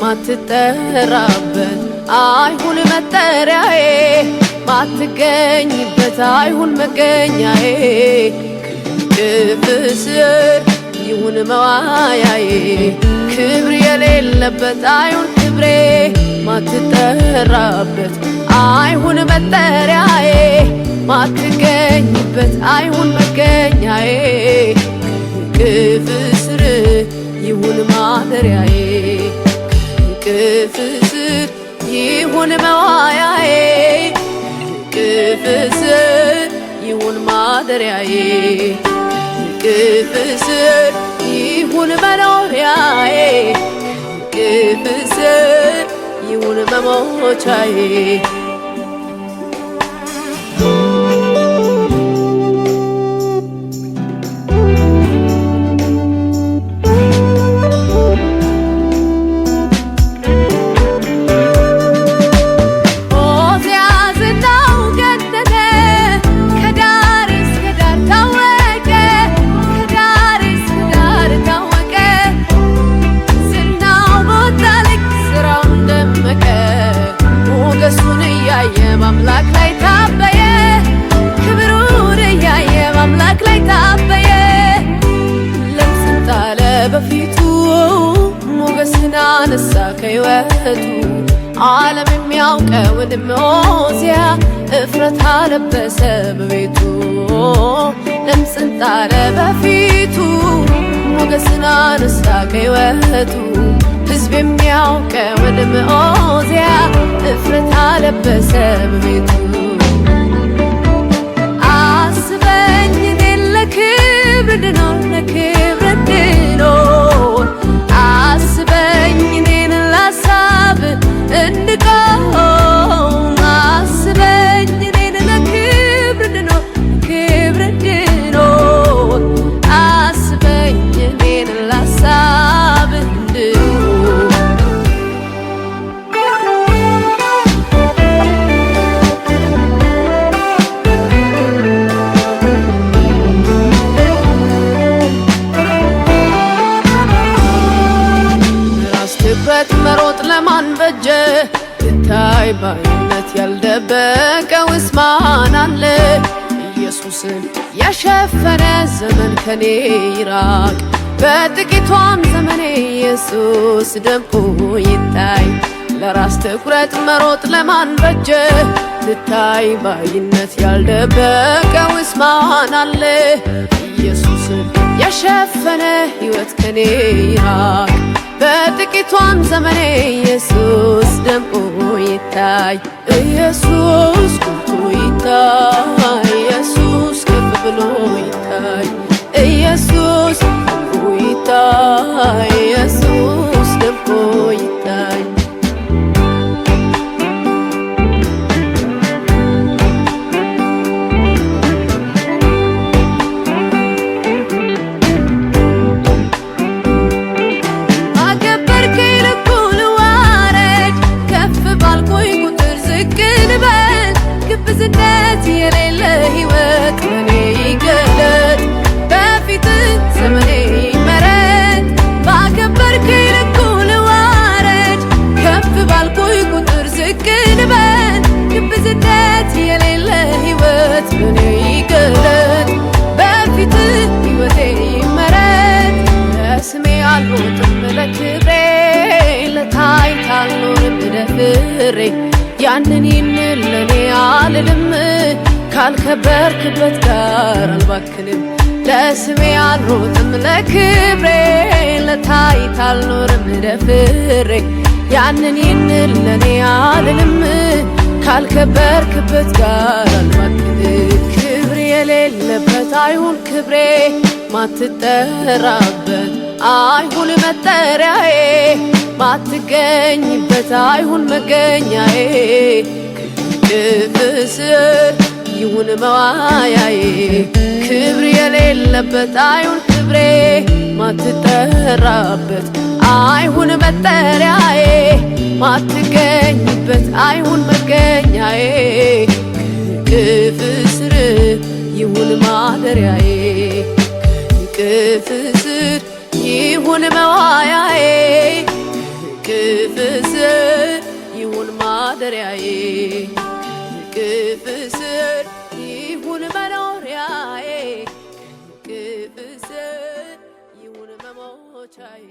ማትጠራበት አይሁን መጠሪያዬ ማትገኝበት አይሁን መገኛዬ ክፍስር ይሁን መዋያዬ ክብር የሌለበት አይሁን ክብሬ ማትጠራበት አይሁን መጠሪያዬ ማትገኝበት አይሁን መገኛዬ ክፍስር ይሁን ማደሪያዬ ክፍስር ይሁን መዋያዬ ክፍስር ይሁን ማደሪያዬ ክፍስር ይሁን መኖሪያዬ ክፍስር ይሁን መሞቻዬ በፊቱ ሞገስን አነሳ ከሕይወቱ ዓለም የሚያውቀውን ሞዚያ እፍረት አለበሰ በቤቱ ለምጽን ጣለ በፊቱ ሞገስን አነሳ ከሕይወቱ ሕዝብ የሚያውቀውን ሞዚያ እፍረት አለበሰ በቤቱ አስበኝ እኔን ለክብር እንድኖር ለክብር እንድኖር አስበኝ እኔን ላሳብ እንድቆም አስበኝ እኔን ለክብር እንድኖር ለክብር እንድኖር አስበኝ እኔን ላሳብ እንድኖር ትኩረት መሮጥ ለማን በጀ ልታይ ባይነት ያልደበቀውስ ማን አለ ኢየሱስን የሸፈነ ዘመን ከኔ ይራቅ በጥቂቷም ዘመኔ ኢየሱስ ደምቆ ይታይ ለራስ ትኩረት መሮጥ ለማን በጀ ልታይ ባይነት ያልደበቀውስ ማን አለ ኢየሱስን የሸፈነ ሕይወት ከኔ ይራቅ በጥቂቷም ዘመኔ ኢየሱስ ደምቆ ይታይ ኢየሱስ ጎልቶ ይታይ ኢየሱስ ከፍ ብሎ ይታይ ኢየሱስ ደምቆ ይታይ ኢየሱስ ደምቆ ይታይ ግብዝነት የሌለ ሕይወት በኔ ይገለጥ በፊት ዘመኔ ይመረጥ ባከበርከኝ ልኩ ልዋረድ ከፍ ባልኩኝ ቁጥር ዝቅ ልበል ግብዝነት የሌለ ሕይወት በኔ ይገለጥ በፊት ሕይወቴ ይመረጥ ለስሜ አልሮጥም ለክብሬ ለታይታ አልኖርም ደፍሬ ያንን ይህንን ለኔ አልልም ካልከበርክበት ጋር አልባክንም ለስሜ አልሮጥም ለክብሬ ለታይታ አልኖርም ደፍሬ ያንን ይህንን ለኔ አልልም ካልከበርክበት ጋር አልባክንም ክብር የሌለበት አይሁን ክብሬ ማትጠራበት አይሁን መጠሪያዬ ማትገኝበት አይሁን መገኛዬ ክፍስር ይሁን መዋያዬ ክብር የሌለበት አይሁን ክብሬ ማትጠራበት አይሁን መጠሪያዬ ማትገኝበት አይሁን መገኛዬ ክፍስር ይሁን ማደሪያዬ ክፍስር ይሁን መዋያዬ ክፍስር ማደሪያዬ ከእቅፍ ስር ይሁን መኖሪያዬ ከእቅፍ ስር ይሁን መሞቻዬ